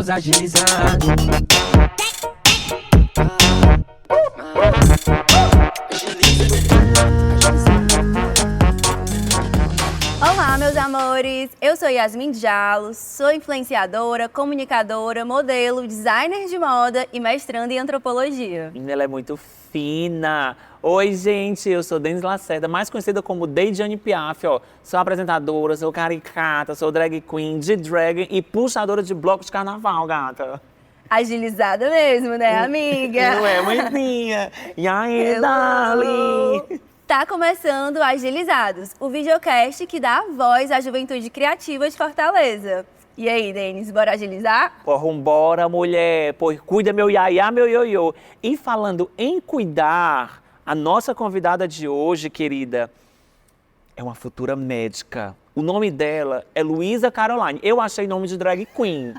os agilizados. Olá, meus amores! Eu sou Yasmin Jalos, sou influenciadora, comunicadora, modelo, designer de moda e mestranda em antropologia. Ela é muito fina. Oi, gente, eu sou Denis Lacerda, mais conhecida como Deijane Piaf, ó. Sou apresentadora, sou caricata, sou drag queen, de drag e puxadora de bloco de carnaval, gata. Agilizada mesmo, né, amiga? Não é, mãezinha? E aí, Dali? Tá começando Agilizados, o videocast que dá voz à juventude criativa de Fortaleza. E aí, Denis, bora agilizar? Pô, vambora, mulher. Pô, cuida meu iaiá, meu ioiô. E falando em cuidar, a nossa convidada de hoje, querida, é uma futura médica. O nome dela é Luísa Caroline. Eu achei nome de drag queen.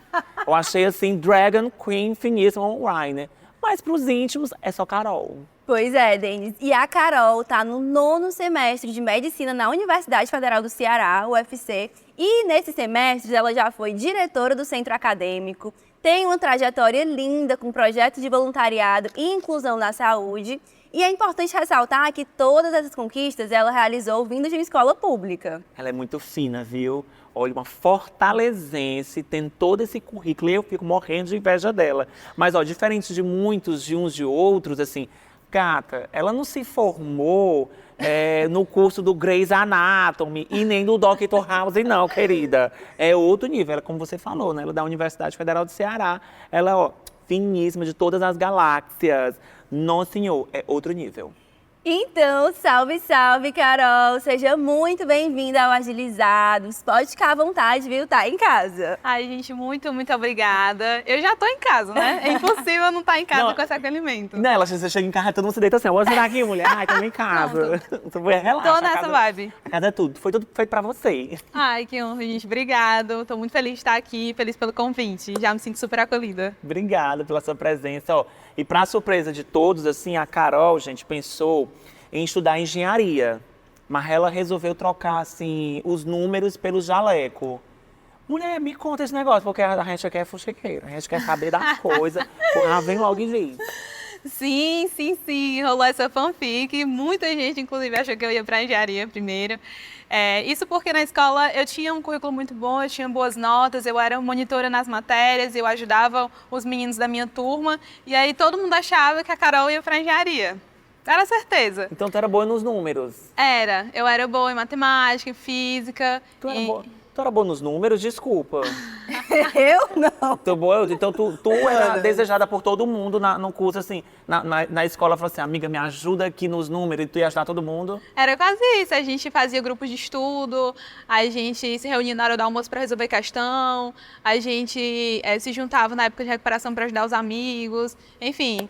Eu achei assim, Dragon Queen finíssima online, né? Mas pros íntimos é só Carol. Pois é, Denis. E a Carol tá no 9º semestre de Medicina na Universidade Federal do Ceará, UFC. E nesse semestre ela já foi diretora do centro acadêmico, tem uma trajetória linda com projetos de voluntariado e inclusão na saúde. E é importante ressaltar que todas essas conquistas ela realizou vindo de uma escola pública. Ela é muito fina, viu? Olha, uma fortalezense, tem todo esse currículo e eu fico morrendo de inveja dela. Mas, ó, diferente de muitos, de uns de outros, assim, gata, ela não se formou no curso do Grey's Anatomy e nem do Dr. House, não, querida. É outro nível, ela, como você falou, né? Ela é da Universidade Federal do Ceará. Ela, ó, finíssima, de todas as galáxias. Não, senhor, é outro nível. Então, salve, salve, Carol! Seja muito bem-vinda ao Agilizados. Pode ficar à vontade, viu? Tá em casa. Ai, gente, muito obrigada. Eu já tô em casa, né? É impossível não estar em casa com esse alimento. Não, você chega em casa, todo mundo se deita assim, vou sentar aqui, mulher. Ai, tô em casa. Você vai relaxar. Tô nessa vibe. A casa é tudo, foi tudo feito pra você. Ai, que honra, gente. Obrigado. Tô muito feliz de estar aqui, feliz pelo convite. Já me sinto super acolhida. Obrigada pela sua presença, ó. E pra surpresa de todos, assim, a Carol, gente, pensou em estudar engenharia. Mas ela resolveu trocar, assim, os números pelo jaleco. Mulher, me conta esse negócio, porque a gente aqui é fuxiqueira. A gente quer saber das coisas. Ela vem logo e diz. Sim. Rolou essa fanfic. Muita gente, inclusive, achou que eu ia pra engenharia primeiro. Isso porque na escola eu tinha um currículo muito bom, eu tinha boas notas, eu era monitora nas matérias, eu ajudava os meninos da minha turma. E aí todo mundo achava que a Carol ia pra engenharia. Era certeza. Então tu era boa nos números? Eu era boa em matemática, em física. Tu era boa nos números? Desculpa. Eu não. Então tu era desejada por todo mundo no curso, assim, na escola, falou assim, amiga, me ajuda aqui nos números, e tu ia ajudar todo mundo? Era quase isso, a gente fazia grupos de estudo, a gente se reunia na hora do almoço para resolver questão, a gente se juntava na época de recuperação para ajudar os amigos, enfim,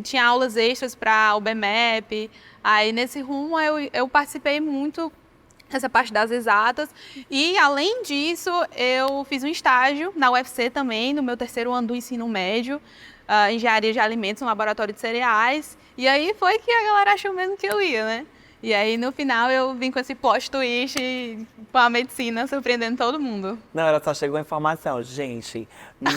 tinha aulas extras para o BMEP, aí nesse rumo eu participei muito essa parte das exatas. E, além disso, eu fiz um estágio na UFC também, no meu 3º ano do ensino médio, engenharia de alimentos, no laboratório de cereais. E aí foi que a galera achou mesmo que eu ia, né? E aí, no final, eu vim com esse plot twist com a medicina, surpreendendo todo mundo. Não, ela só chegou a informação. Gente,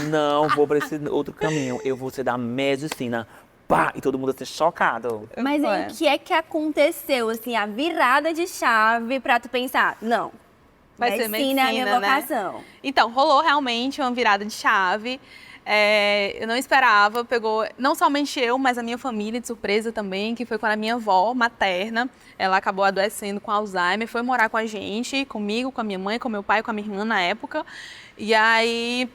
não vou para esse outro caminho. Eu vou ser da medicina. Pá, e todo mundo ser chocado. Mas aí, o que aconteceu, assim, a virada de chave pra tu pensar, não, vai ser medicina, é a minha vocação. Né? Então, rolou realmente uma virada de chave. Eu não esperava, pegou não somente eu, mas a minha família de surpresa também, que foi com a minha avó materna. Ela acabou adoecendo com Alzheimer, foi morar com a gente, comigo, com a minha mãe, com meu pai, com a minha irmã na época. E aí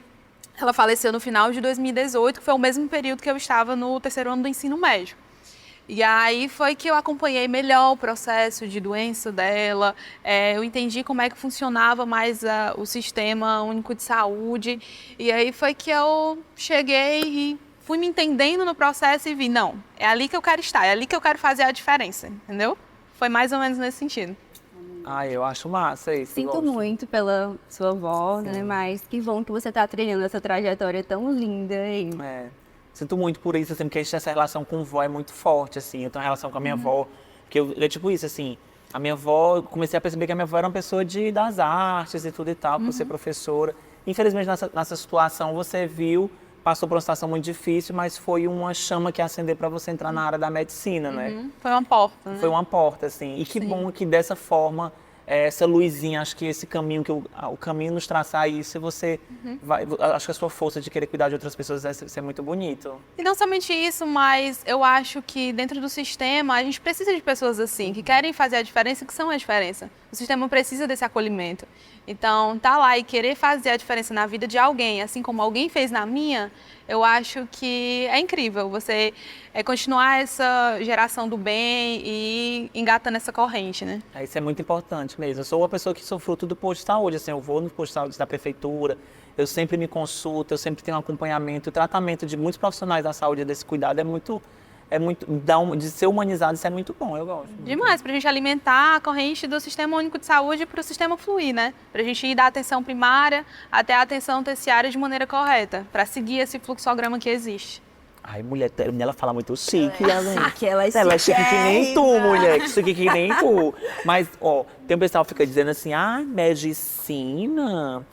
ela faleceu no final de 2018, que foi o mesmo período que eu estava no 3º ano do ensino médio. E aí foi que eu acompanhei melhor o processo de doença dela, eu entendi como é que funcionava mais o sistema único de saúde, e aí foi que eu cheguei e fui me entendendo no processo e vi, não, é ali que eu quero estar, é ali que eu quero fazer a diferença, entendeu? Foi mais ou menos nesse sentido. Ai, eu acho massa isso. Sinto muito pela sua avó, né? Mas que bom que você tá trilhando essa trajetória tão linda aí. Sinto muito por isso, assim, porque essa relação com vó é muito forte, assim. Eu tenho uma relação com a minha avó, que é tipo isso, assim. A minha avó, comecei a perceber que a minha avó era uma pessoa das artes e tudo e tal, por ser professora. infelizmente, nessa situação, você viu, passou por uma situação muito difícil, mas foi uma chama que acendeu para você entrar na área da medicina, né? Foi uma porta, né? Foi uma porta, assim. E que bom que dessa forma, essa luzinha, acho que esse caminho, o caminho nos traçar isso, e você vai. Acho que a sua força de querer cuidar de outras pessoas vai ser muito bonito. E não somente isso, mas eu acho que dentro do sistema a gente precisa de pessoas assim, que querem fazer a diferença, que são a diferença. O sistema precisa desse acolhimento. Então, tá lá e querer fazer a diferença na vida de alguém, assim como alguém fez na minha, eu acho que é incrível você continuar essa geração do bem e engatando essa corrente, né? Isso é muito importante mesmo. Eu sou uma pessoa que sou fruto do posto de saúde, assim, eu vou no posto de saúde da prefeitura, eu sempre me consulto, eu sempre tenho um acompanhamento, o tratamento de muitos profissionais da saúde desse cuidado de ser humanizado, isso é muito bom, eu gosto. Demais, pra gente alimentar a corrente do Sistema Único de Saúde para o sistema fluir, né? Pra gente ir da atenção primária até a atenção terciária de maneira correta, para seguir esse fluxograma que existe. Ai, mulher, ela fala muito chique, Ela é chique que nem tu, mulher, chique que nem tu. Mas, ó, tem um pessoal que fica dizendo assim, medicina,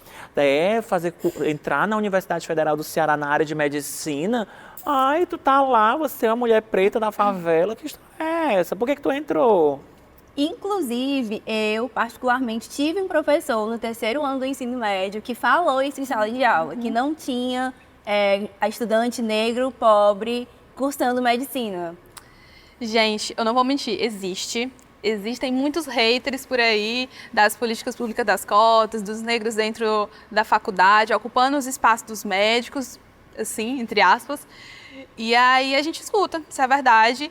entrar na Universidade Federal do Ceará na área de medicina, ai, tu tá lá, você é uma mulher preta da favela, que história é essa? Por que tu entrou? Inclusive, eu particularmente tive um professor no 3º ano do ensino médio que falou isso em sala de aula, que não tinha a estudante negro, pobre, cursando medicina. Gente, eu não vou mentir, existem muitos haters por aí das políticas públicas das cotas, dos negros dentro da faculdade, ocupando os espaços dos médicos, assim, entre aspas. E aí a gente escuta, se é verdade,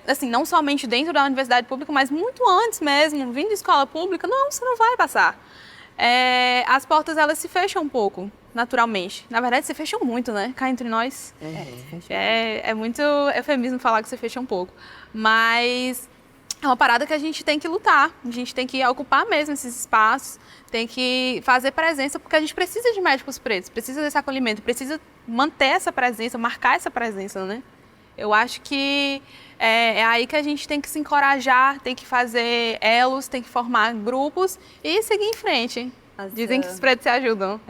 assim, não somente dentro da universidade pública, mas muito antes mesmo, vindo de escola pública, não, você não vai passar. As portas, elas se fecham um pouco, naturalmente. Na verdade, se fecham muito, né? Cá entre nós. É muito eufemismo falar que se fecha um pouco. Mas é uma parada que a gente tem que lutar, a gente tem que ocupar mesmo esses espaços, tem que fazer presença, porque a gente precisa de médicos pretos, precisa desse acolhimento, precisa manter essa presença, marcar essa presença, né? Eu acho que é aí que a gente tem que se encorajar, tem que fazer elos, tem que formar grupos e seguir em frente. Dizem que os pretos se ajudam.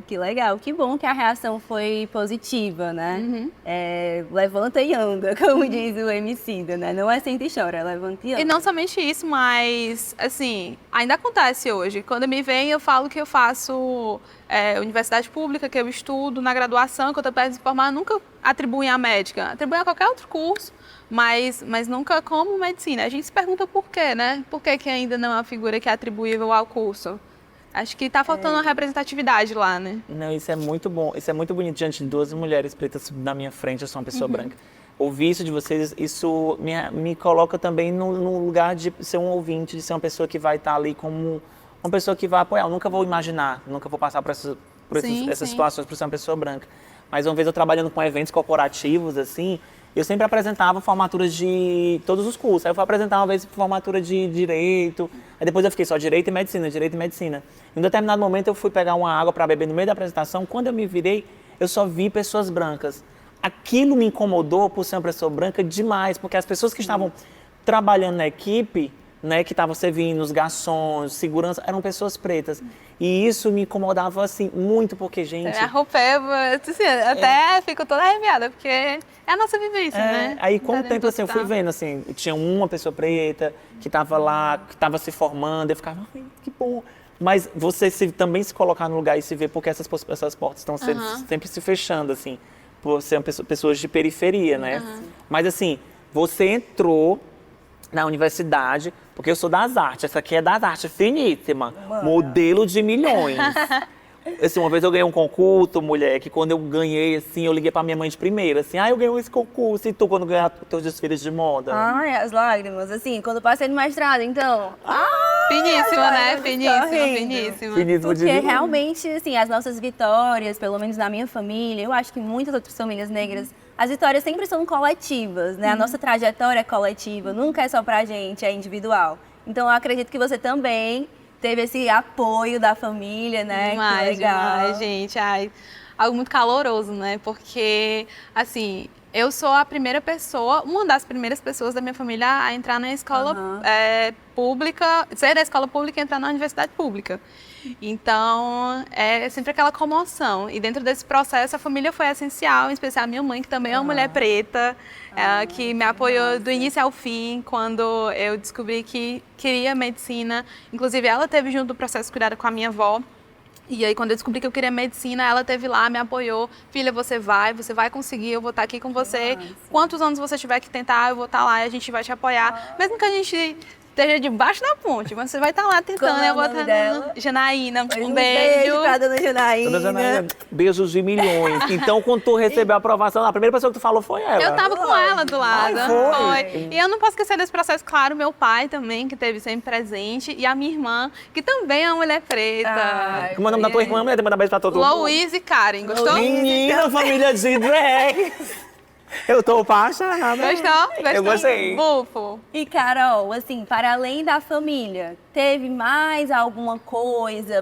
Que legal. Que bom que a reação foi positiva, né? Levanta e anda, como diz o Emicida, né? Não é senta e chora, levanta e anda. E não somente isso, mas, assim, ainda acontece hoje. Quando me vem, eu falo que eu faço universidade pública, que eu estudo na graduação, que eu estou perto de se formar, nunca atribuem a médica. Atribuem a qualquer outro curso, mas nunca como medicina. A gente se pergunta por quê, né? Por que ainda não é uma figura que é atribuível ao curso? Acho que está faltando uma representatividade lá, né? Não, isso é muito bom. Isso é muito bonito diante de 12 mulheres pretas na minha frente, eu sou uma pessoa branca. Ouvir isso de vocês, isso me coloca também no lugar de ser um ouvinte, de ser uma pessoa que vai estar ali como uma pessoa que vai apoiar. Eu nunca vou imaginar, nunca vou passar por essas situações por ser uma pessoa branca. Mas uma vez eu trabalhando com eventos corporativos, assim, eu sempre apresentava formaturas de todos os cursos. Aí eu fui apresentar uma vez formatura de Direito, aí depois eu fiquei só Direito e Medicina. Em um determinado momento eu fui pegar uma água para beber no meio da apresentação, quando eu me virei, eu só vi pessoas brancas. Aquilo me incomodou por ser uma pessoa branca demais, porque as pessoas que estavam trabalhando na equipe, né, que estavam servindo, os garçons, segurança, eram pessoas pretas. E isso me incomodava, assim, muito, porque, gente... A roupa assim, até fico toda arrepiada, porque é a nossa vivência, né? Aí, com o tempo, assim, eu fui vendo, assim, tinha uma pessoa preta que estava lá, que estava se formando, eu ficava, ai, que bom. Mas você também se colocar no lugar e se ver, porque essas portas estão sempre se fechando, assim, por ser pessoas de periferia, né? Mas, assim, você entrou na universidade, porque eu sou das artes, essa aqui é das artes, finíssima, modelo de milhões. Assim, uma vez eu ganhei um concurso, mulher, que quando eu ganhei, assim, eu liguei pra minha mãe de primeira, assim, eu ganhei esse concurso, e tu quando ganhar teus desfiles de moda? Ai, as lágrimas, assim, quando passei no mestrado, então... Finíssima, né? Finíssima. Porque realmente, assim, as nossas vitórias, pelo menos na minha família, eu acho que muitas outras famílias negras, as vitórias sempre são coletivas, né? A nossa trajetória é coletiva, nunca é só pra gente, é individual. Então, eu acredito que você também teve esse apoio da família, né? Demais, que legal. Demais, gente. Algo muito caloroso, né? Porque, assim, eu sou a primeira pessoa, uma das primeiras pessoas da minha família a entrar na escola pública, sair da escola pública e entrar na universidade pública. Então, é sempre aquela comoção. E dentro desse processo, a família foi essencial, em especial a minha mãe, que também é uma mulher preta, que me apoiou do início ao fim, quando eu descobri que queria medicina. Inclusive, ela teve junto do processo cuidado com a minha avó. E aí, quando eu descobri que eu queria medicina, ela teve lá, me apoiou. Filha, você vai conseguir, eu vou estar aqui com você. Quantos anos você tiver que tentar, eu vou estar lá e a gente vai te apoiar. Mesmo que a gente esteja debaixo da ponte, mas você vai estar lá tentando. Como é Eu vou o nome estar dela? Janaína, Um um beijo. pra dona Janaína. Dona Janaína, beijos de milhões. Então, quando tu recebeu a aprovação, a primeira pessoa que tu falou foi ela. Eu tava com ela do lado. Ai, foi? E eu não posso esquecer desse processo, claro, meu pai também, que esteve sempre presente, e a minha irmã, que também é uma mulher preta. Ai, Como é o nome da tua irmã? Mulher, tem que mandar beijo pra todo mundo. Louise e Karen, gostou? Menina, família de drag. Eu tô apaixonada. Gostou? Eu gostei. Bufo. E, Carol, assim, para além da família, teve mais alguma coisa,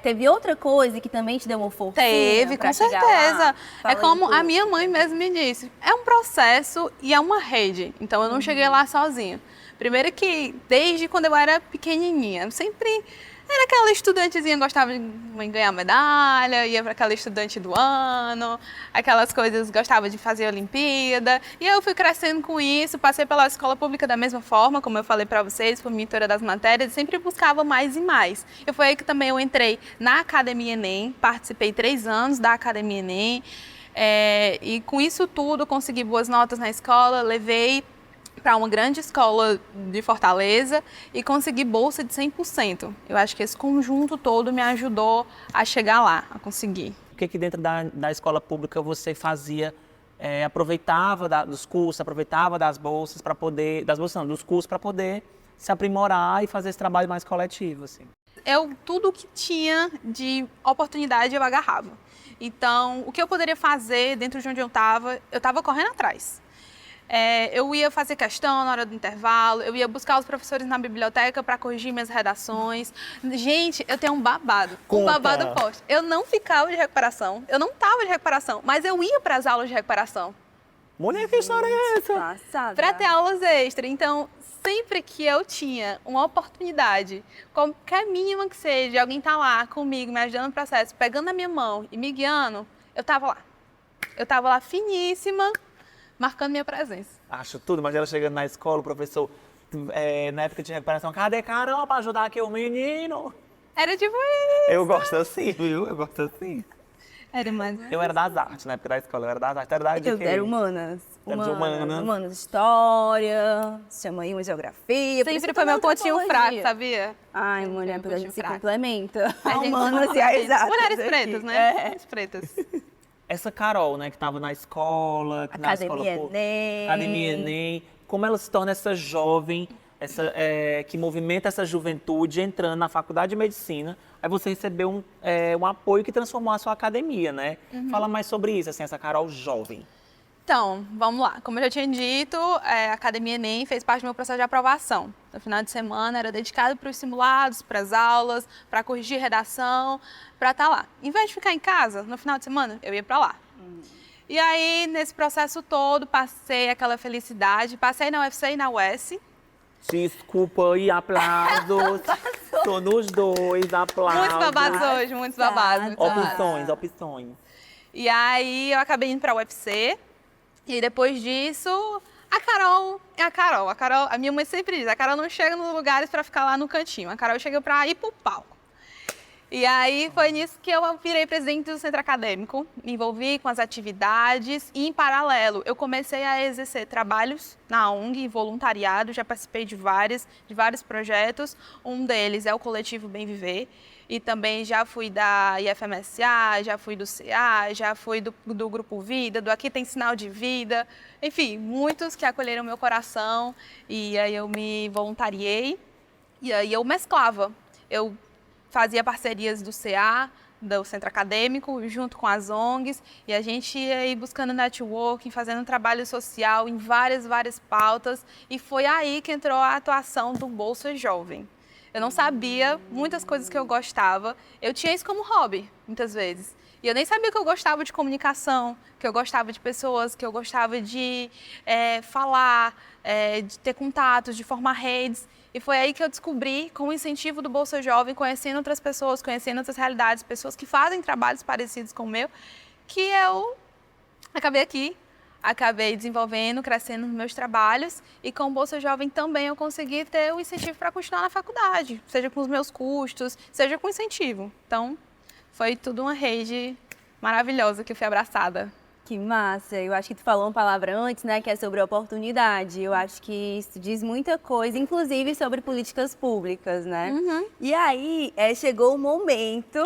teve outra coisa que também te deu uma força? Teve, com certeza. É como a minha mãe mesmo me disse, é um processo e é uma rede. Então, eu não cheguei lá sozinha. Primeiro que, desde quando eu era pequenininha, eu sempre era aquela estudantezinha, gostava de ganhar medalha, ia para aquela estudante do ano, aquelas coisas, gostava de fazer Olimpíada. E eu fui crescendo com isso, passei pela escola pública da mesma forma, como eu falei para vocês, fui monitora das matérias, sempre buscava mais e mais. E foi aí que também eu entrei na Academia Enem, participei 3 anos da Academia Enem, e com isso tudo consegui boas notas na escola, levei para uma grande escola de Fortaleza e consegui bolsa de 100%. Eu acho que esse conjunto todo me ajudou a chegar lá, a conseguir. O que dentro da escola pública você fazia? Aproveitava dos cursos, aproveitava das bolsas para poder, dos cursos para poder se aprimorar e fazer esse trabalho mais coletivo, assim. Tudo que tinha de oportunidade eu agarrava. Então, o que eu poderia fazer dentro de onde eu estava correndo atrás. Eu ia fazer questão na hora do intervalo, eu ia buscar os professores na biblioteca para corrigir minhas redações. Gente, eu tenho um babado, um babado forte. Eu não ficava de recuperação, eu não estava de recuperação, mas eu ia para as aulas de recuperação. Mulher, que história é essa? Passada. Para ter aulas extras. Então, sempre que eu tinha uma oportunidade, qualquer mínima que seja, alguém tá lá comigo, me ajudando no processo, pegando a minha mão e me guiando, eu estava lá. Eu estava lá finíssima, marcando minha presença. Acho tudo, mas ela chegando na escola, o professor, na época de recuperação, cadê Carol para ajudar aqui o menino? Era tipo isso. Eu gosto assim, viu? Eu gosto assim. Era mais. Eu era das artes, na época da escola, eu era das artes. Era da área de Eu quê? era humanas. Era de humanas. Humanas, história, chama aí uma geografia. por isso Sempre que foi eu meu amo pontinho antropologia. fraco, sabia? Ai, mulher, porque a gente se fraco. complementa. A gente Humanas se e as complementa. artes Mulheres aqui. pretas, né? Mulheres pretas. Essa Carol, né, que estava na escola, na Academia escola, Enem. Academia Enem, como ela se torna essa jovem, que movimenta essa juventude entrando na faculdade de medicina, aí você recebeu um apoio que transformou a sua academia, né? Fala mais sobre isso, assim, essa Carol jovem. Então, vamos lá. Como eu já tinha dito, a Academia Enem fez parte do meu processo de aprovação. No final de semana era dedicado para os simulados, para as aulas, para corrigir redação, para estar lá. Em vez de ficar em casa, no final de semana, eu ia para lá. E aí, nesse processo todo, passei aquela felicidade, passei na UFC e na UES. Desculpa e aplausos. Tô nos dois, aplausos. Muitos babados hoje, muitos babados. muitos babados. Opções. E aí, eu acabei indo para a UFC. E aí, depois disso, a Carol é a Carol. A minha mãe sempre diz, a Carol não chega nos lugares para ficar lá no cantinho. A Carol chega para ir pro palco. E aí, foi nisso que eu virei presidente do centro acadêmico. Me envolvi com as atividades e, em paralelo, eu comecei a exercer trabalhos na ONG, voluntariado. Já participei de vários projetos. Um deles é o Coletivo Bem Viver. E também já fui da IFMSA, já fui do CA, já fui do Grupo Vida, do Aqui Tem Sinal de Vida. Enfim, muitos que acolheram meu coração. E aí eu me voluntariei e aí eu mesclava. Eu fazia parcerias do CA, do Centro Acadêmico, junto com as ONGs. E a gente ia aí buscando networking, fazendo trabalho social em várias pautas. E foi aí que entrou a atuação do Bolsa Jovem. Eu não sabia muitas coisas que eu gostava. Eu tinha isso como hobby, muitas vezes. E eu nem sabia que eu gostava de comunicação, que eu gostava de pessoas, que eu gostava de falar, de ter contatos, de formar redes. E foi aí que eu descobri, com o incentivo do Bolsa Jovem, conhecendo outras pessoas, conhecendo outras realidades, pessoas que fazem trabalhos parecidos com o meu, que eu acabei aqui, acabei desenvolvendo, crescendo nos meus trabalhos, e com o Bolsa Jovem também eu consegui ter o incentivo para continuar na faculdade, seja com os meus custos, seja com incentivo. Então, foi tudo uma rede maravilhosa que eu fui abraçada. Que massa! Eu acho que tu falou uma palavra antes, né, que é sobre oportunidade. Eu acho que isso diz muita coisa, inclusive sobre políticas públicas, né? E aí, chegou o momento,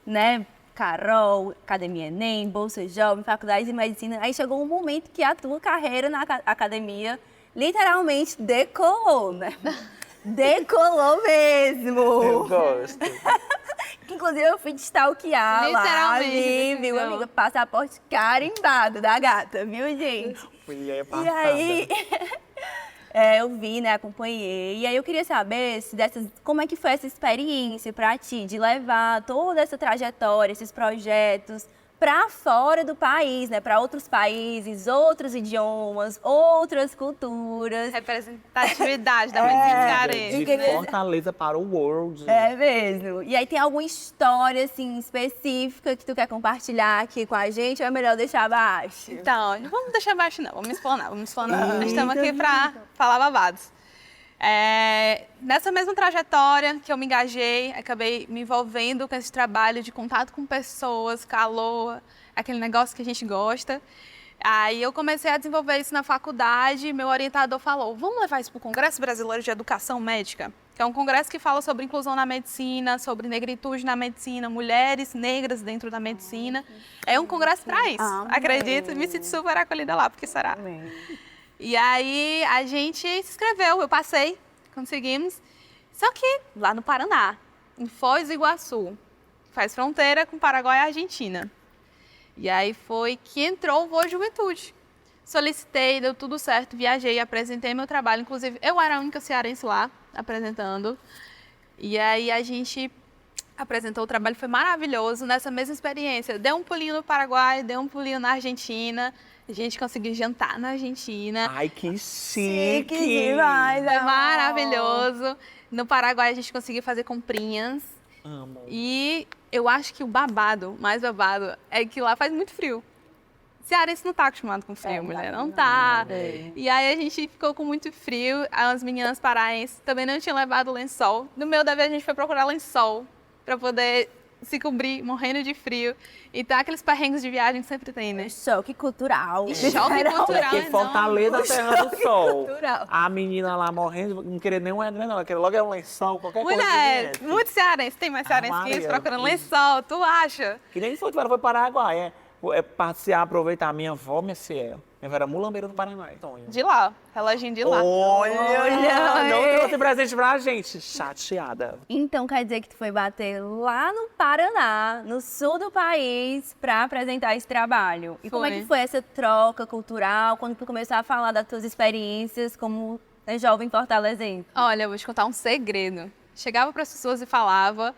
né, Carol, Academia Enem, Bolsa Jovem, Faculdade de Medicina, aí chegou um momento que a tua carreira na academia literalmente decolou, né? Decolou mesmo! Eu gosto. Inclusive, eu fui te stalkear lá, ali, viu, amiga? Passaporte carimbado da gata, viu, gente? E aí, eu vi, né, acompanhei. E aí eu queria saber como é que foi essa experiência pra ti, de levar toda essa trajetória, esses projetos para fora do país, né? Para outros países, outros idiomas, outras culturas. Representatividade da medicina cearense. De Fortaleza para o world. É mesmo. E aí tem alguma história, assim, específica que tu quer compartilhar aqui com a gente ou é melhor deixar abaixo? Então, não vamos deixar abaixo não, vamos explanar. Nós estamos aqui para falar babados. Nessa mesma trajetória que eu me engajei, acabei me envolvendo com esse trabalho de contato com pessoas, calor, aquele negócio que a gente gosta. Aí eu comecei a desenvolver isso na faculdade, meu orientador falou, vamos levar isso para o Congresso Brasileiro de Educação Médica, que é um congresso que fala sobre inclusão na medicina, sobre negritude na medicina, mulheres negras dentro da medicina. É um congresso para isso, acredito, me sinto super acolhida lá, porque será? Amém. E aí a gente se inscreveu, eu passei, conseguimos. Só que lá no Paraná, em Foz do Iguaçu, faz fronteira com Paraguai e Argentina. E aí foi que entrou o Voa Juventude. Solicitei, deu tudo certo, viajei, apresentei meu trabalho. Inclusive, eu era a única cearense lá apresentando. E aí a gente apresentou o trabalho, foi maravilhoso. Nessa mesma experiência, deu um pulinho no Paraguai, deu um pulinho na Argentina. A gente conseguiu jantar na Argentina. Ai, que chique! Demais, Foi maravilhoso. No Paraguai a gente conseguiu fazer comprinhas. Amo. E eu acho que o babado, mais babado, é que lá faz muito frio. Cearense não tá acostumado com frio, mulher, não tá. E aí a gente ficou com muito frio. As meninas paraenses também não tinham levado lençol. No meio da vez a gente foi procurar lençol para poder se cobrir, morrendo de frio. Então, aqueles perrengues de viagem sempre tem, né? Choque cultural. Choque cultural, Porque Fortaleza, a terra do sol. Cultural. A menina lá morrendo, não queria nem um edredom, ela queria logo um lençol, qualquer Mulher, coisa. muito cearense, tem mais cearense que isso, procurando lençol, tu acha? Que nem foi, ela foi para Paraguai, passear, aproveitar a minha avó, minha filha. Minha avó era mulambeira do Paraná. De lá, reloginho de lá. Olha, não trouxe presente pra gente. Chateada. Então quer dizer que tu foi bater lá no Paraná, no sul do país, para apresentar esse trabalho. E como é que foi essa troca cultural, quando tu começou a falar das tuas experiências como jovem fortalezense? Olha, eu vou te contar um segredo. Chegava para as pessoas e falava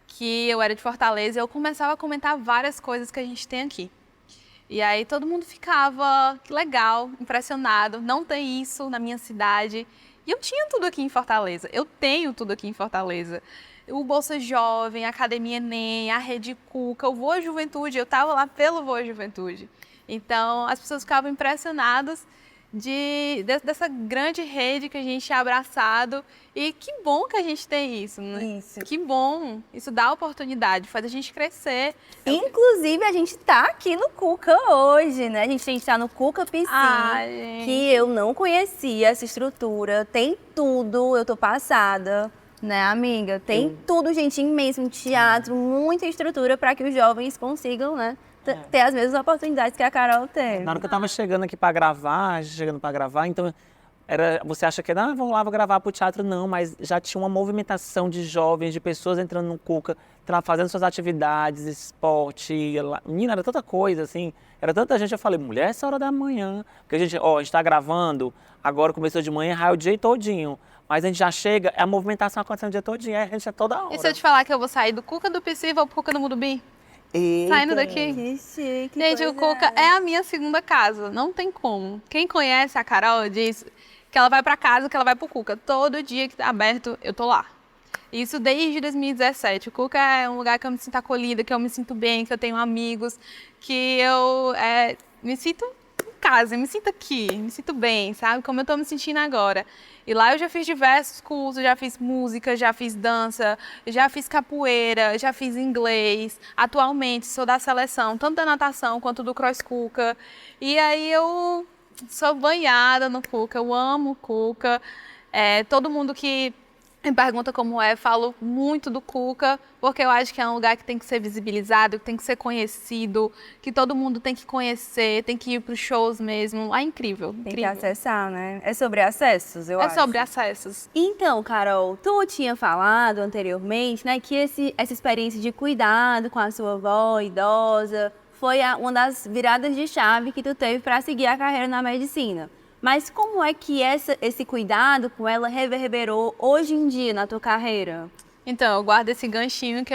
que eu era de Fortaleza e eu começava a comentar várias coisas que a gente tem aqui. E aí todo mundo ficava, que legal, impressionado, não tem isso na minha cidade. E eu tinha tudo aqui em Fortaleza, eu tenho tudo aqui em Fortaleza. O Bolsa Jovem, a Academia Enem, a Rede Cuca, o Voa Juventude, eu estava lá pelo Voa Juventude. Então as pessoas ficavam impressionadas dessa grande rede que a gente tinha abraçado. E que bom que a gente tem isso, né? Isso. Que bom, isso dá oportunidade, faz a gente crescer. Inclusive, a gente tá aqui no Cuca hoje, né? A gente tá no Cuca Piscina, que eu não conhecia essa estrutura. Tem tudo, eu tô passada, né, amiga? Tem tudo, gente, imenso, um teatro, muita estrutura para que os jovens consigam, né, ter as mesmas oportunidades que a Carol teve. Na hora que eu tava chegando aqui pra gravar, então você acha que, vamos lá, vou gravar pro teatro? Não, mas já tinha uma movimentação de jovens, de pessoas entrando no Cuca, fazendo suas atividades, esporte. Menina, era tanta coisa, assim, era tanta gente. Eu falei, mulher, essa hora da manhã. Porque a gente tá gravando, agora começou de manhã, raio o dia todinho. Mas a gente já chega, a movimentação acontecendo o dia todinho, a gente é toda hora. E se eu te falar que eu vou sair do Cuca do PC e vou pro Cuca do Mudubi? Eita. Saindo daqui. Que chique, Gente, o Cuca é a minha segunda casa, não tem como. Quem conhece a Carol diz que ela vai para casa, que ela vai pro Cuca. Todo dia que tá aberto, eu tô lá. Isso desde 2017. O Cuca é um lugar que eu me sinto acolhida, que eu me sinto bem, que eu tenho amigos, que eu me sinto em casa, me sinto aqui, me sinto bem, sabe? Como eu tô me sentindo agora. E lá eu já fiz diversos cursos, já fiz música, já fiz dança, já fiz capoeira, já fiz inglês. Atualmente sou da seleção, tanto da natação quanto do cross Cuca. E aí eu sou banhada no Cuca, eu amo o Cuca. Todo mundo que me pergunta como falo muito do Cuca, porque eu acho que é um lugar que tem que ser visibilizado, que tem que ser conhecido, que todo mundo tem que conhecer, tem que ir para os shows mesmo. É incrível, Tem que incrível. acessar, né? É sobre acessos, eu acho. É sobre acessos. Então, Carol, tu tinha falado anteriormente, né, que essa experiência de cuidado com a sua avó idosa foi uma das viradas de chave que tu teve para seguir a carreira na medicina. Mas como é que esse cuidado com ela reverberou hoje em dia na tua carreira? Então, eu guardo esse ganchinho que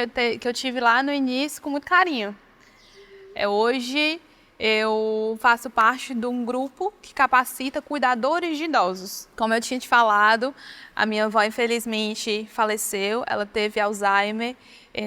eu tive lá no início com muito carinho. Hoje eu faço parte de um grupo que capacita cuidadores de idosos. Como eu tinha te falado, a minha avó infelizmente faleceu, ela teve Alzheimer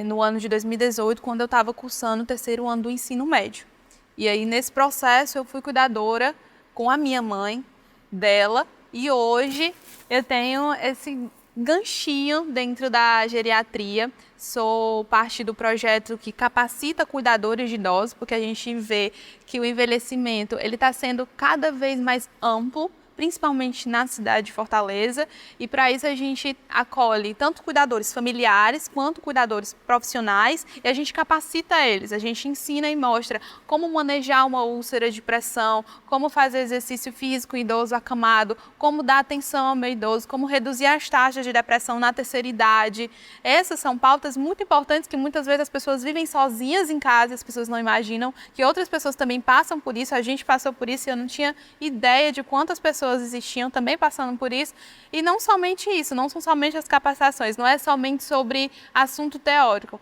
no ano de 2018, quando eu estava cursando o 3º ano do ensino médio. E aí, nesse processo, eu fui cuidadora com a minha mãe, dela, e hoje eu tenho esse ganchinho dentro da geriatria. Sou parte do projeto que capacita cuidadores de idosos, porque a gente vê que o envelhecimento ele está sendo cada vez mais amplo, principalmente na cidade de Fortaleza, e para isso a gente acolhe tanto cuidadores familiares quanto cuidadores profissionais e a gente capacita eles, a gente ensina e mostra como manejar uma úlcera de pressão, como fazer exercício físico em idoso acamado, como dar atenção ao meu idoso, como reduzir as taxas de depressão na terceira idade. Essas são pautas muito importantes que muitas vezes as pessoas vivem sozinhas em casa, as pessoas não imaginam que outras pessoas também passam por isso, a gente passou por isso e eu não tinha ideia de quantas pessoas existiam também passando por isso. E não somente isso, não são somente as capacitações, não é somente sobre assunto teórico.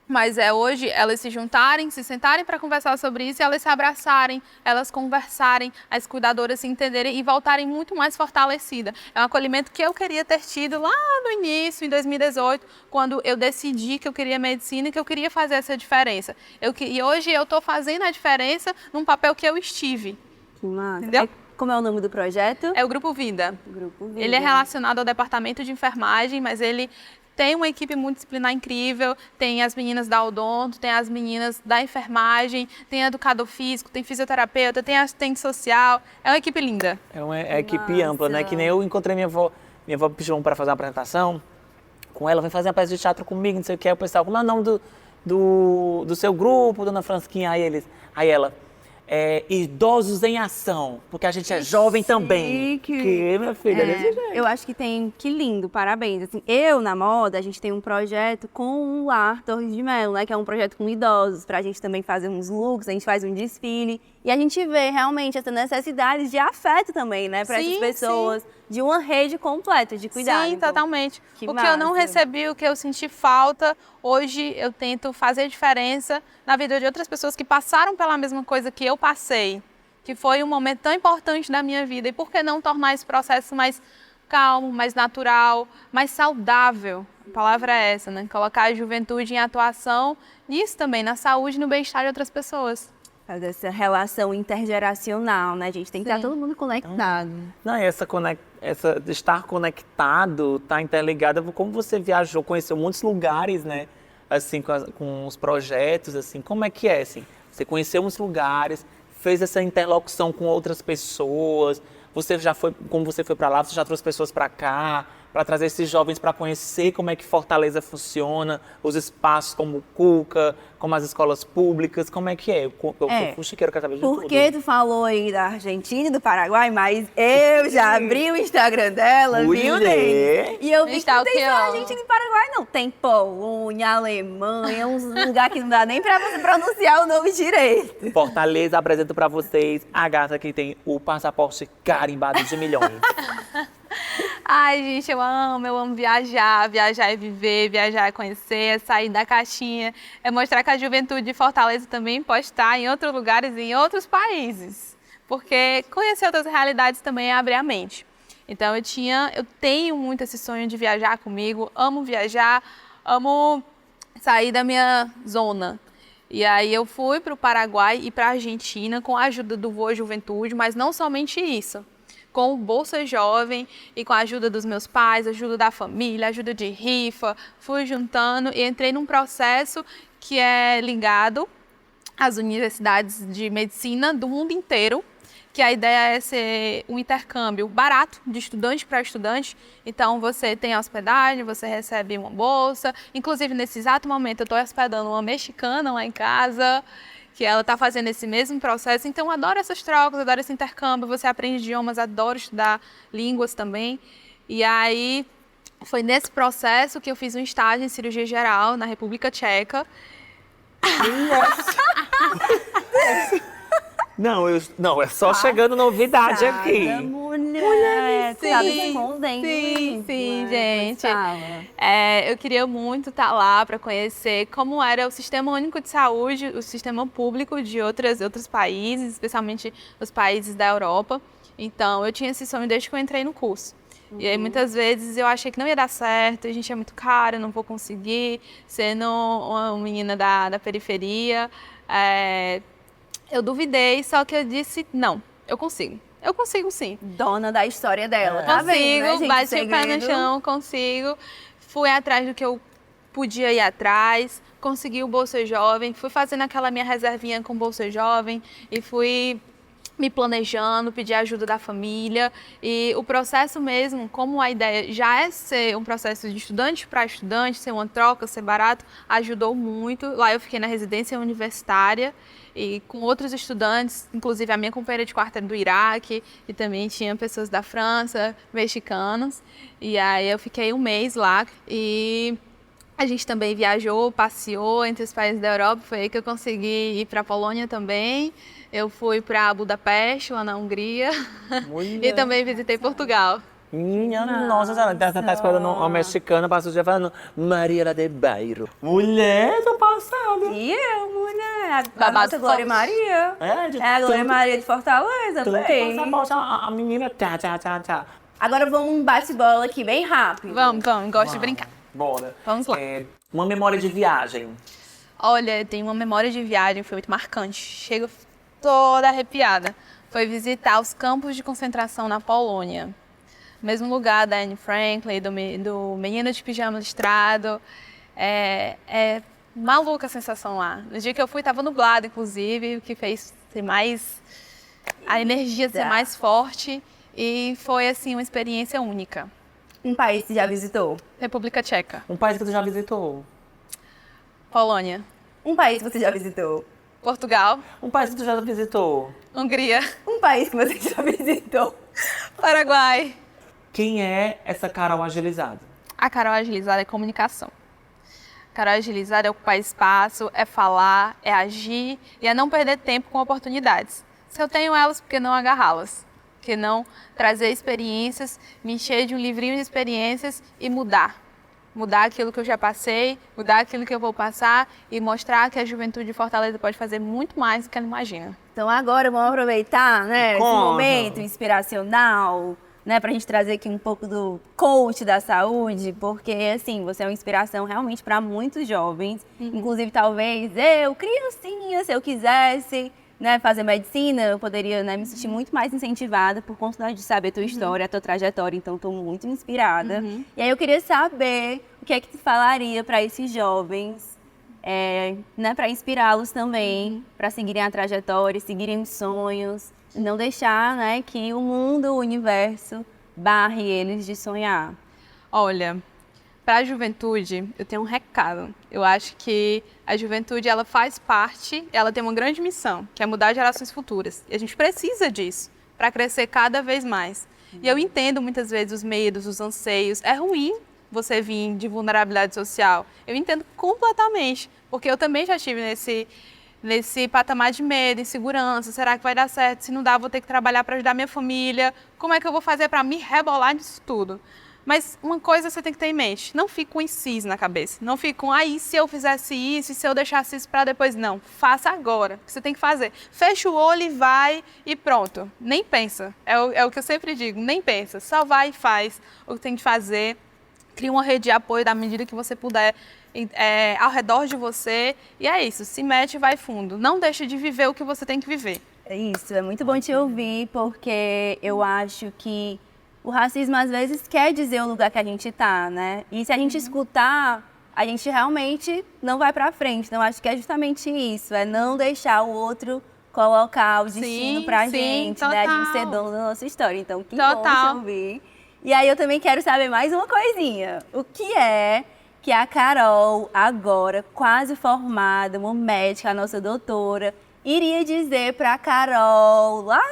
Mas hoje elas se juntarem, se sentarem para conversar sobre isso e elas se abraçarem, elas conversarem, as cuidadoras se entenderem e voltarem muito mais fortalecidas. É um acolhimento que eu queria ter tido lá no início, em 2018, quando eu decidi que eu queria medicina e que eu queria fazer essa diferença. E hoje eu estou fazendo a diferença num papel que eu estive. Que massa. Entendeu? Como é o nome do projeto? É o Grupo Vida. Grupo Vida. Ele é relacionado ao departamento de enfermagem, mas ele tem uma equipe multidisciplinar incrível, tem as meninas da odonto, tem as meninas da enfermagem, tem educador físico, tem fisioterapeuta, tem assistente social, é uma equipe linda. É uma equipe ampla, né? Que nem eu encontrei minha avó me pediu para fazer uma apresentação com ela, vem fazer uma peça de teatro comigo, não sei o que, aí o pessoal, como é o nome do seu grupo, dona Fransquinha, aí ela... idosos em ação, porque a gente é jovem também. Que, minha filha, desse jeito. Eu acho que lindo, parabéns. Assim, na moda, a gente tem um projeto com o Lar Torres de Melo, né, que é um projeto com idosos, pra gente também fazer uns looks, a gente faz um desfile, e a gente vê realmente essa necessidade de afeto também, né, para essas pessoas, de uma rede completa de cuidado. Sim, então, totalmente. Que O que eu não massa. recebi, o que eu senti falta, hoje eu tento fazer diferença na vida de outras pessoas que passaram pela mesma coisa que eu passei, que foi um momento tão importante da minha vida. E por que não tornar esse processo mais calmo, mais natural, mais saudável? A palavra é essa, né? Colocar a juventude em atuação nisso também, na saúde e no bem-estar de outras pessoas. Fazer essa relação intergeracional, né, gente? Tem que estar todo mundo conectado. Não, essa de estar conectado, estar interligado, como você viajou, conheceu muitos lugares, né? Assim, com os projetos, assim, como é que é, assim? Você conheceu muitos lugares, fez essa interlocução com outras pessoas, você já foi, como você foi para lá, você já trouxe pessoas para cá, para trazer esses jovens para conhecer como é que Fortaleza funciona, os espaços como o Cuca, como as escolas públicas, como é que é? Eu fui chiqueiro, quero saber de tudo. Porque tu falou aí da Argentina e do Paraguai, mas eu já abri o Instagram dela, viu, Denis? E eu vi que não tem só Argentina e Paraguai, não. Tem Polônia, Alemanha, uns lugares que não dá nem pra você pronunciar o nome direito. Fortaleza apresenta para vocês a gata que tem o passaporte carimbado de milhões. Ai, gente, eu amo viajar. Viajar é viver, viajar é conhecer, é sair da caixinha. É mostrar que a juventude de Fortaleza também pode estar em outros lugares e em outros países. Porque conhecer outras realidades também é abrir a mente. Então eu tenho muito esse sonho de viajar comigo, amo viajar, amo sair da minha zona. E aí eu fui para o Paraguai e para a Argentina com a ajuda do Voa Juventude, mas não somente isso. Com o Bolsa Jovem e com a ajuda dos meus pais, ajuda da família, ajuda de rifa, fui juntando e entrei num processo que é ligado às universidades de medicina do mundo inteiro, que a ideia é ser um intercâmbio barato de estudante para estudante. Então você tem hospedagem, você recebe uma bolsa. Inclusive nesse exato momento eu estou hospedando uma mexicana lá em casa, que ela está fazendo esse mesmo processo. Então eu adoro essas trocas, adoro esse intercâmbio. Você aprende idiomas, adoro estudar línguas também. E aí foi nesse processo que eu fiz um estágio em cirurgia geral na República Tcheca. Não, é só chegando novidade aqui. Mulher, Sim, sabe escondendo sim, isso, sim, né? gente. Fala. Eu queria muito estar lá para conhecer como era o Sistema Único de Saúde, o sistema público de outros países, especialmente os países da Europa. Então, eu tinha esse sonho desde que eu entrei no curso. E aí, muitas vezes, eu achei que não ia dar certo, a gente é muito caro, eu não vou conseguir, sendo uma menina da periferia. Eu duvidei, só que eu disse, não, eu consigo. Eu consigo sim. Dona da história dela, tá Consigo, vendo, né, gente? bati o pé no segredo. chão, consigo. Fui atrás do que eu podia ir atrás, consegui o Bolsa Jovem, fui fazendo aquela minha reservinha com o Bolsa Jovem e fui me planejando, pedir ajuda da família. E o processo mesmo, como a ideia já é ser um processo de estudante para estudante, ser uma troca, ser barato, ajudou muito. Lá eu fiquei na residência universitária e com outros estudantes, inclusive a minha companheira de quarto era do Iraque e também tinha pessoas da França, mexicanos. E aí eu fiquei um mês lá e a gente também viajou, passeou entre os países da Europa. Foi aí que eu consegui ir para a Polônia também. Eu fui para Budapeste, lá na Hungria. Mulher. E também visitei Portugal. Minha nossa senhora, tá escutando uma mexicana, passa o dia falando Maria de Bairro. Mulher, tô passada. E eu, mulher, a Babado nossa Glória forte. Maria. De É a Glória tanto- Maria de Fortaleza, tanto bem. passaporte, a menina tá. Agora vamos um bate-bola aqui bem rápido. Vamos, gosto de brincar. Bora. Vamos lá. Uma memória de viagem. Olha, tem uma memória de viagem, foi muito marcante. Chego toda arrepiada. Foi visitar os campos de concentração na Polônia. Mesmo lugar da Anne Frank, do Menino de Pijama Listrado. É maluca a sensação lá. No dia que eu fui, estava nublado, inclusive, o que fez ser mais... a energia ser mais forte. E foi, assim, uma experiência única. Um país que você já visitou? República Tcheca. Um país que tu já visitou. Polônia. Um país que você já visitou? Portugal. Um país que tu já visitou. Hungria. Um país que você já visitou? Paraguai. Quem é essa Carol agilizada? A Carol agilizada é comunicação. A Carol agilizada é ocupar espaço, é falar, é agir e é não perder tempo com oportunidades. Se eu tenho elas, por que não agarrá-las? Por que não trazer experiências, me encher de um livrinho de experiências e mudar? Mudar aquilo que eu já passei, mudar aquilo que eu vou passar e mostrar que a juventude de Fortaleza pode fazer muito mais do que ela imagina. Então agora vamos aproveitar, né, esse Conta. momento inspiracional, né, pra gente trazer aqui um pouco do coach da saúde, porque assim, você é uma inspiração realmente para muitos jovens, inclusive talvez eu, criancinha, se eu quisesse, né, fazer medicina, eu poderia, né, me sentir muito mais incentivada por conta de saber a tua história, a tua trajetória, então estou muito inspirada. E aí eu queria saber o que é que tu falaria para esses jovens, né, para inspirá-los também, para seguirem a trajetória, seguirem os sonhos, e não deixar, né, que o mundo, o universo barre eles de sonhar. Olha, para a juventude, eu tenho um recado. Eu acho que a juventude, ela faz parte, ela tem uma grande missão, que é mudar gerações futuras. E a gente precisa disso para crescer cada vez mais. E eu entendo muitas vezes os medos, os anseios. É ruim você vir de vulnerabilidade social. Eu entendo completamente, porque eu também já estive nesse patamar de medo, insegurança. Será que vai dar certo? Se não dá, vou ter que trabalhar para ajudar minha família. Como é que eu vou fazer para me rebolar nisso tudo? Mas uma coisa você tem que ter em mente, não fique com incis na cabeça, não fique com, aí se eu fizesse isso, e se eu deixasse isso para depois, não, faça agora, o que você tem que fazer. Fecha o olho e vai e pronto, nem pensa, é o que eu sempre digo, nem pensa, só vai e faz o que tem que fazer, cria uma rede de apoio da medida que você puder ao redor de você, e é isso, se mete e vai fundo, não deixe de viver o que você tem que viver. É isso, é muito bom te ouvir, porque eu acho que o racismo, às vezes, quer dizer o lugar que a gente tá, né? E se a gente escutar, a gente realmente não vai pra frente. Então, acho que é justamente isso, é não deixar o outro colocar o destino pra gente, total. né? A gente ser dono da nossa história. Então, que Total. bom te ouvir. E aí, eu também quero saber mais uma coisinha. O que é que a Carol, agora, quase formada, uma médica, a nossa doutora, iria dizer pra Carol, lá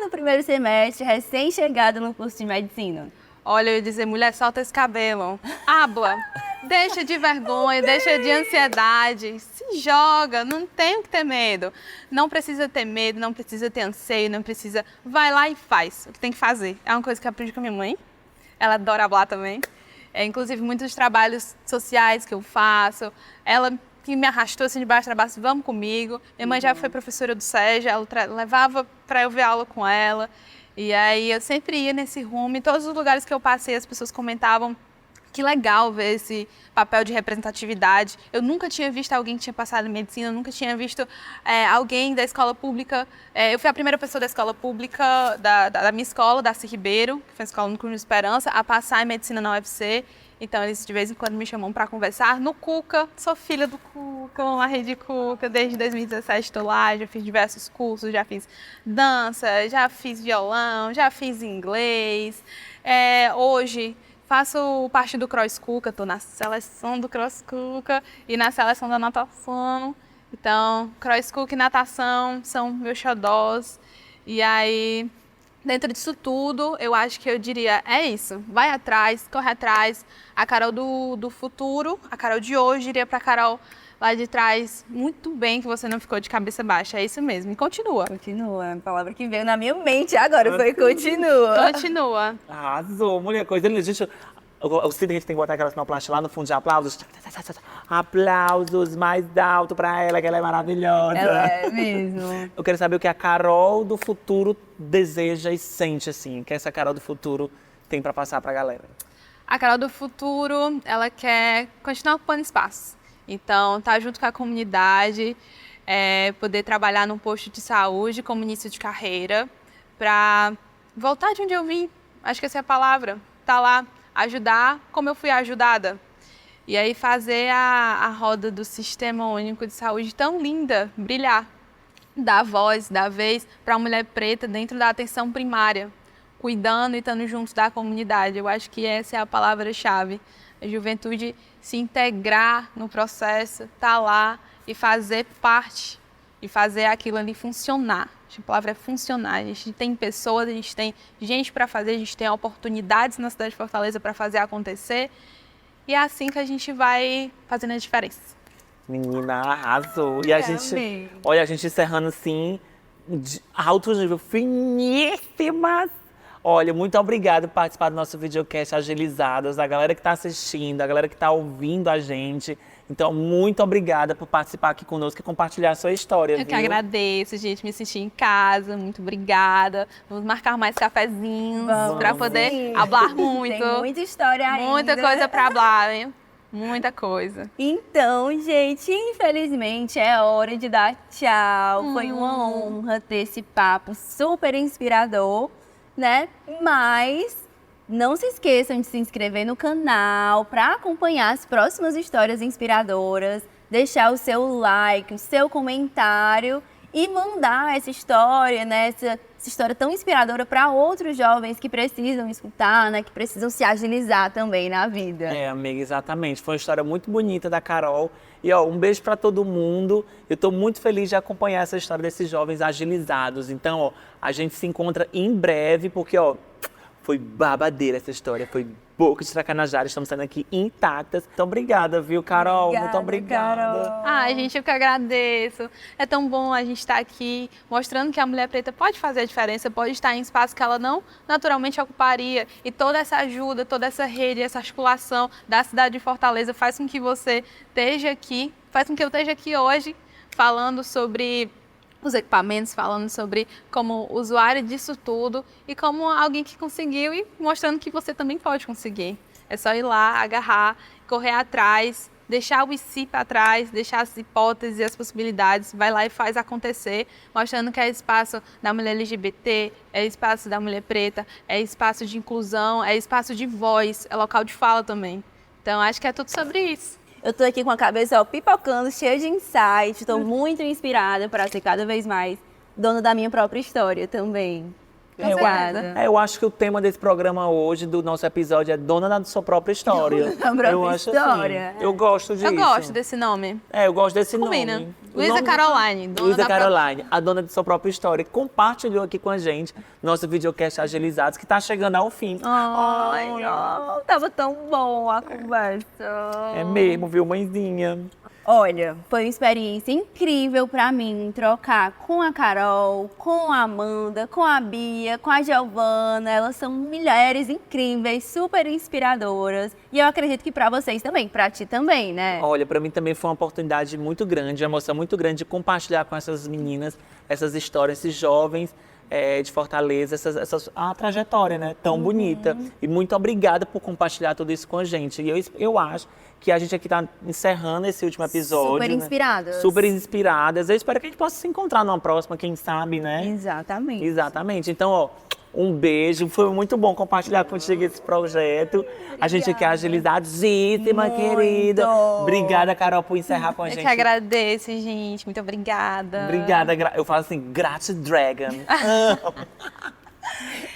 no primeiro semestre, recém-chegada no curso de medicina? Olha, eu ia dizer, mulher, solta esse cabelo. Habla. Deixa de vergonha, deixa de ansiedade. Se joga, não tem o que ter medo. Não precisa ter medo, não precisa ter anseio, não precisa... Vai lá e faz o que tem que fazer. É uma coisa que eu aprendi com a minha mãe. Ela adora hablar também. Inclusive, muitos trabalhos sociais que eu faço, ela que me arrastou assim debaixo do braço, vamos comigo. Minha mãe já foi professora do SEG, ela levava para eu ver aula com ela. E aí eu sempre ia nesse rumo, em todos os lugares que eu passei as pessoas comentavam que legal ver esse papel de representatividade. Eu nunca tinha visto alguém que tinha passado em medicina, eu nunca tinha visto alguém da escola pública. Eu fui a primeira pessoa da escola pública, da minha escola, da Darcy Ribeiro, que foi a escola no Cruz de Esperança, a passar em medicina na UFC. Então, eles de vez em quando me chamam para conversar no Cuca. Sou filha do Cuca, uma rede Cuca. Desde 2017 estou lá, já fiz diversos cursos, já fiz dança, já fiz violão, já fiz inglês. Hoje faço parte do Cross Cuca, estou na seleção do Cross Cuca e na seleção da natação. Então, Cross Cuca e natação são meus xodós. E aí... Dentro disso tudo, eu acho que eu diria, é isso, vai atrás, corre atrás. A Carol do futuro, a Carol de hoje, diria pra Carol lá de trás, muito bem que você não ficou de cabeça baixa, é isso mesmo, e continua. Continua, a palavra que veio na minha mente agora foi continua. Continua. Arrasou, mulher, coisa linda. Gente, eu sinto que a gente tem que botar aquela sonoplastia lá no fundo de aplausos. Aplausos mais alto pra ela, que ela é maravilhosa. Ela é mesmo. Eu quero saber o que a Carol do futuro deseja e sente, assim, que essa Carol do futuro tem pra passar pra galera. A Carol do futuro, ela quer continuar ocupando espaço. Então, tá junto com a comunidade, poder trabalhar num posto de saúde como início de carreira, pra voltar de onde eu vim. Acho que essa é a palavra. Tá lá, ajudar como eu fui ajudada. E aí fazer a roda do Sistema Único de Saúde tão linda, brilhar. Dar voz, dar vez para a mulher preta dentro da atenção primária, cuidando e estando junto da comunidade. Eu acho que essa é a palavra-chave. A juventude se integrar no processo, estar lá e fazer parte, e fazer aquilo ali funcionar. A palavra é funcionar. A gente tem pessoas, a gente tem gente para fazer, a gente tem oportunidades na cidade de Fortaleza para fazer acontecer. E é assim que a gente vai fazendo a diferença. Menina, arrasou. E a gente, amei. olha, a gente encerrando assim, de alto nível, finíssimas. Olha, muito obrigada por participar do nosso videocast Agilizadas, a galera que está assistindo, a galera que está ouvindo a gente. Então, muito obrigada por participar aqui conosco e compartilhar a sua história, Eu que agradeço, gente, me sentir em casa, muito obrigada. Vamos marcar mais cafezinhos para poder Sim. falar muito. Tem muita história ainda. Muita coisa para falar, hein? Muita coisa. Então, gente, infelizmente é hora de dar tchau. Foi uma honra ter esse papo super inspirador, né? Mas não se esqueçam de se inscrever no canal para acompanhar as próximas histórias inspiradoras, deixar o seu like, o seu comentário e mandar essa história, né? Essa história tão inspiradora para outros jovens que precisam escutar, né? Que precisam se agilizar também na vida. É, amiga, exatamente. Foi uma história muito bonita da Carol. E, ó, um beijo para todo mundo. Eu estou muito feliz de acompanhar essa história desses jovens agilizados. Então, ó, a gente se encontra em breve, porque, ó, Foi babadeira essa história, foi boca de tracanajara, estamos saindo aqui intactas. Então, obrigada, viu, Carol? Muito obrigada. Carol. Ai, gente, eu que agradeço. É tão bom a gente estar aqui mostrando que a mulher preta pode fazer a diferença, pode estar em espaço que ela não naturalmente ocuparia. E toda essa ajuda, toda essa rede, essa articulação da cidade de Fortaleza faz com que você esteja aqui, faz com que eu esteja aqui hoje falando sobre os equipamentos, falando sobre como usuário disso tudo e como alguém que conseguiu e mostrando que você também pode conseguir. É só ir lá, agarrar, correr atrás, deixar o IC para trás, deixar as hipóteses e as possibilidades, vai lá e faz acontecer, mostrando que é espaço da mulher LGBT, é espaço da mulher preta, é espaço de inclusão, é espaço de voz, é local de fala também. Então, acho que é tudo sobre isso. Eu tô aqui com a cabeça ó, pipocando, cheia de insight. Estou muito inspirada para ser cada vez mais dona da minha própria história também. Obrigada. Eu acho que o tema desse programa hoje, do nosso episódio, é Dona da Sua Própria História. Da própria eu acho história. Assim, eu gosto disso. Eu gosto desse nome. Eu gosto desse Combina. nome. Luísa Caroline, dona Luísa da Caroline, a dona de sua própria história, que compartilhou aqui com a gente nosso videocast Agilizados, que está chegando ao fim. Ai, tava tão bom a conversa. É mesmo, viu, mãezinha? Olha, foi uma experiência incrível pra mim trocar com a Carol, com a Amanda, com a Bia, com a Giovana. Elas são mulheres incríveis, super inspiradoras. E eu acredito que pra vocês também, pra ti também, né? Olha, para mim também foi uma oportunidade muito grande, uma emoção muito grande de compartilhar com essas meninas essas histórias, esses jovens de Fortaleza, a trajetória, né, tão bonita. E muito obrigada por compartilhar tudo isso com a gente. E eu acho que a gente aqui está encerrando esse último episódio. Super inspiradas. Né? Super inspiradas. Eu espero que a gente possa se encontrar numa próxima, quem sabe, né? Exatamente. Exatamente. Então, ó, um beijo. Foi muito bom compartilhar contigo esse projeto. A gente aqui é agilizadíssima, querida. Obrigada, Carol, por encerrar com a Eu gente. que agradeço, gente. Muito obrigada. Obrigada. Eu falo assim, gratidão.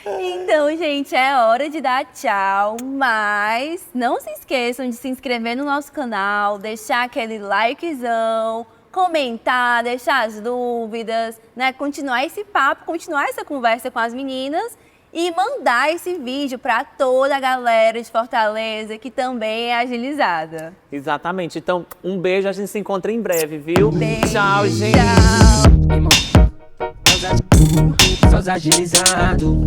Então, gente, é hora de dar tchau, mas não se esqueçam de se inscrever no nosso canal, deixar aquele likezão, comentar, deixar as dúvidas, né? Continuar esse papo, continuar essa conversa com as meninas e mandar esse vídeo para toda a galera de Fortaleza que também é agilizada. Exatamente. Então, um beijo, a gente se encontra em breve, viu? Beijo, tchau, gente. Tchau. Só agilizado.